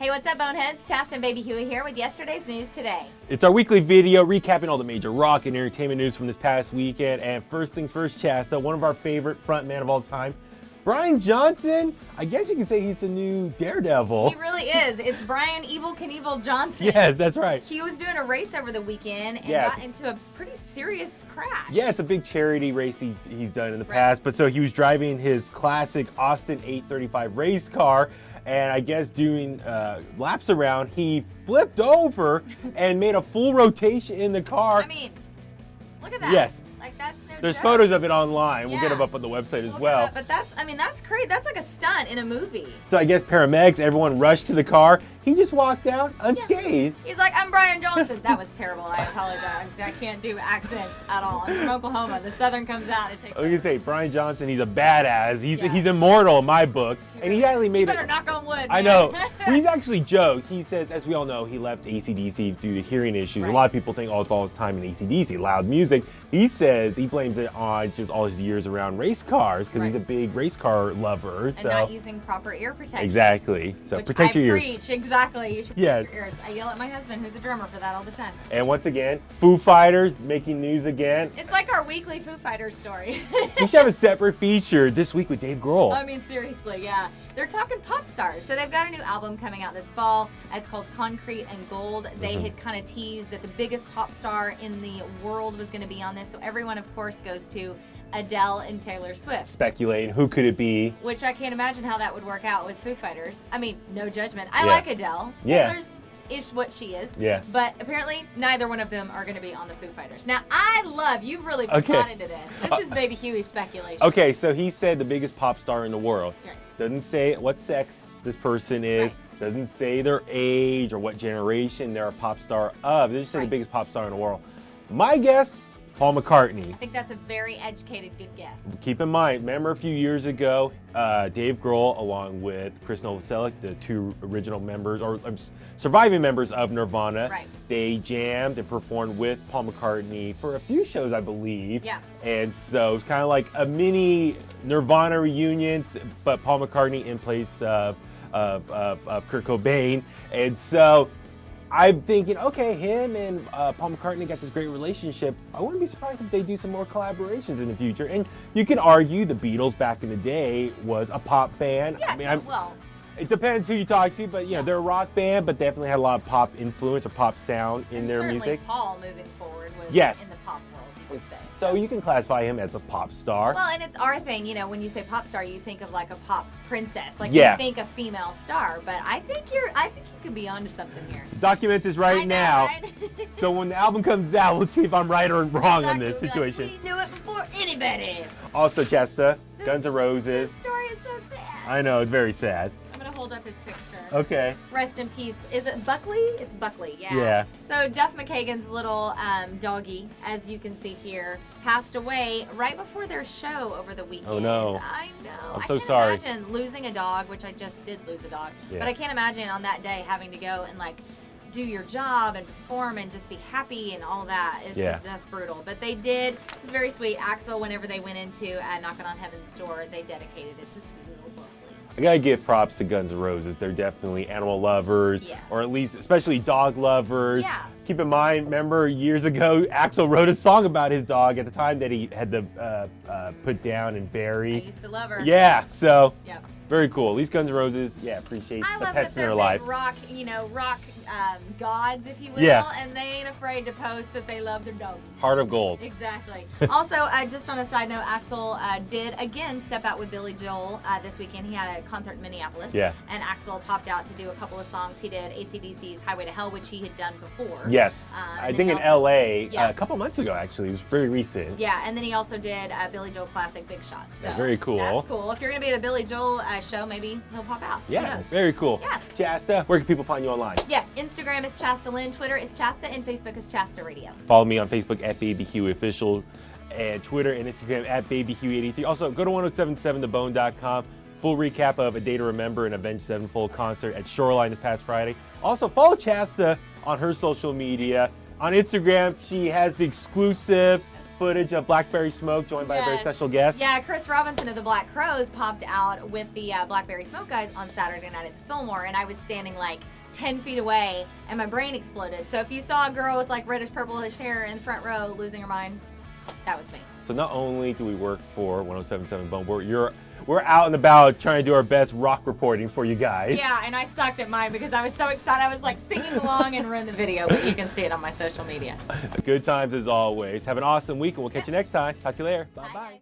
Hey, what's up, Boneheads? Chasta and Baby Huey here with yesterday's news today. It's our weekly video recapping all the major rock and entertainment news from this past weekend. And first things first, Chasta, one of our favorite frontmen of all time, Bryan Johnson. I guess you can say he's the new Daredevil. He really is. It's Bryan Evil Knievel Johnson. Yes, that's right. He was doing a race over the weekend and got into a pretty serious crash. Yeah, it's a big charity race he's done in the past. But so he was driving his classic Austin 835 race car. And I guess doing laps around, he flipped over and made a full rotation in the car. I mean, look at that. Yes. Like, that's no There's joke. photos of it online. We'll get them up on the website as well. But that's great. That's like a stunt in a movie. So I guess paramedics, everyone rushed to the car. He just walked out unscathed. He's like, I'm Bryan Johnson. That was terrible. I apologize. I can't do accents at all. I'm from Oklahoma. The Southern comes out and takes I was gonna say, Bryan Johnson, he's a badass. He's immortal in my book. And he actually made it. Better knock on wood. I know. He's actually joked. He says, as we all know, he left AC/DC due to hearing issues. A lot of people think, oh, it's all his time in AC/DC, loud music. He says he blames it on just all his years around race cars because he's a big race car lover. And not using proper ear protection. Exactly. So which protect your ears. Preach. Exactly. You should protect your ears. I yell at my husband, who's a drummer, for that all the time. And once again, Foo Fighters making news again. It's like our weekly Foo Fighters story. We should have a separate feature this week with Dave Grohl. I mean, seriously, yeah. They're talking pop stars. So they've got a new album coming out this fall. It's called Concrete and Gold. They had kind of teased that the biggest pop star in the world was going to be on this. So everyone, of course, goes to Adele and Taylor Swift. Speculating who could it be. Which I can't imagine how that would work out with Foo Fighters. I mean, no judgment. I like Adele. Taylor's is what she is. Yeah. But apparently, neither one of them are going to be on the Foo Fighters. Now, you've really bought into this. This is Baby Huey's speculation. Okay, so he said the biggest pop star in the world. Right. Doesn't say what sex this person is. Right. Doesn't say their age or what generation they're a pop star of. They just say the biggest pop star in the world. My guess, Paul McCartney. I think that's a very educated, good guess. Keep in mind, remember a few years ago, Dave Grohl, along with Chris Novoselic, the two original members, or surviving members of Nirvana, they jammed and performed with Paul McCartney for a few shows, I believe. Yeah. And so it's kind of like a mini Nirvana reunion, but Paul McCartney in place of Kurt Cobain. And so I'm thinking, okay, him and Paul McCartney got this great relationship. I wouldn't be surprised if they do some more collaborations in the future. And you can argue the Beatles back in the day was a pop band. Yeah, I mean, well, it depends who you talk to, but they're a rock band, but definitely had a lot of pop influence or pop sound in their music. Paul moving forward was in the pop world. So you can classify him as a pop star. Well, and it's our thing, when you say pop star, you think of like a pop princess, like you think a female star. But I think you could be onto something here. Document this right now. Right? So when the album comes out, we'll see if I'm right or wrong on this situation. Like, we knew it before anybody. Also, Chasta, Guns N' Roses. This story is so sad. I know, it's very sad. I'm gonna hold up his picture. Okay. Rest in peace. Is it Buckley? It's Buckley, yeah. Yeah. So Duff McKagan's little doggy, as you can see here, passed away right before their show over the weekend. Oh no. I know. I'm so sorry. I can't imagine losing a dog, which I just did lose a dog. Yeah. But I can't imagine on that day having to go and do your job and perform and just be happy and all that. It's just, that's brutal. But they did. It was very sweet. Axl, whenever they went into Knocking on Heaven's Door, they dedicated it to sweet little Buckley. I gotta give props to Guns N' Roses. They're definitely animal lovers, or at least especially dog lovers. Yeah. Keep in mind, remember years ago, Axl wrote a song about his dog at the time that he had to put down and bury. I used to love her. Yeah, so very cool. At least Guns N' Roses, appreciate the pets in their life. Rock, rock gods, if you will, and they ain't afraid to post that they love their dog. Heart of gold. Exactly. Also, just on a side note, Axl did again step out with Billy Joel this weekend. He had a concert in Minneapolis, and Axl popped out to do a couple of songs. He did AC/DC's Highway to Hell, which he had done before. Yes, I think in LA a couple months ago, actually. It was very recent. Yeah, and then he also did Billy Joel classic Big Shot. So that's very cool. That's cool. If you're gonna be at a Billy Joel show, maybe he'll pop out. Yeah, very cool. Yeah. Chasta, where can people find you online? Yes, Instagram is Chasta Lynn, Twitter is Chasta, and Facebook is Chasta Radio. Follow me on Facebook at Baby Huey Official, and Twitter and Instagram at BabyHuey83. Also, go to 1077thebone.com. Full recap of A Day to Remember and Avenged Sevenfold concert at Shoreline this past Friday. Also, follow Chasta on her social media. On Instagram, she has the exclusive footage of Blackberry Smoke joined by a very Yes. special guest. Yeah, Chris Robinson of the Black Crows popped out with the Blackberry Smoke guys on Saturday night at the Fillmore, and I was standing like 10 feet away, and my brain exploded. So if you saw a girl with like reddish purplish hair in the front row losing her mind, that was me. So not only do we work for 107.7 Bone, we're out and about trying to do our best rock reporting for you guys. Yeah, and I sucked at mine because I was so excited. I was like singing along and ruined the video, but you can see it on my social media. Good times as always. Have an awesome week, and we'll catch you next time. Talk to you later. Bye-bye. Bye.